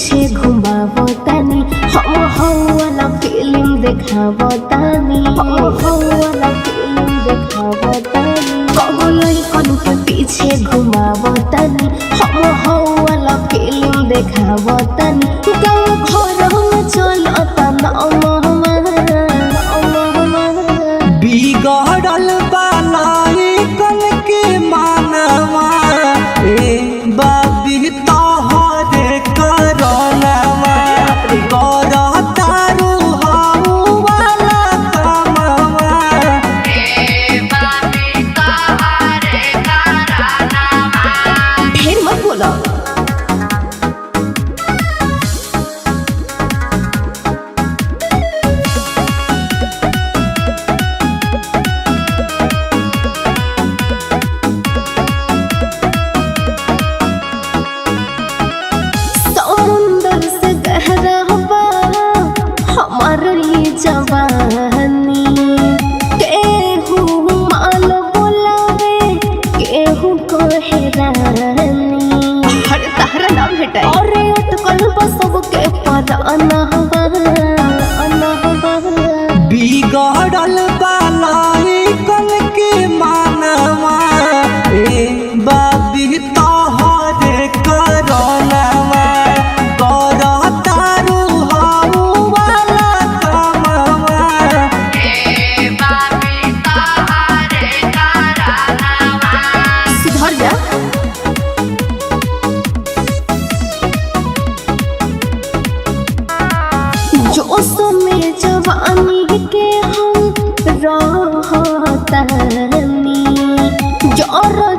पीछे घुमावो तानी हम वाला फिल्म देखावो तानी हम वाला फिल्म देखावो तानी कबो लइकन के पीछे घुमावो तानी हम वाला फिल्म देखावो तानी गाँव घर में चलता बिगड़ल बालाई कल के मानवा ए बाबी तोहरे करनवा करतारू हऊ वाला कमवा ए बाबी तोहरे करनवा। ढेर मत बोलो। जवानी केहू माल बोलावे केहू कोहरानी हर तहरा नाम भेटाई अरे अटकल बसब के पराना बिगड़ल बालाई कल के मानवा ए बाबी तोहरे करनवा करतारू हऊ वाला कमवा ए बाबी तोहरे करनवा। सुधर जा। जोश में जवानी के हम रहतानी जरा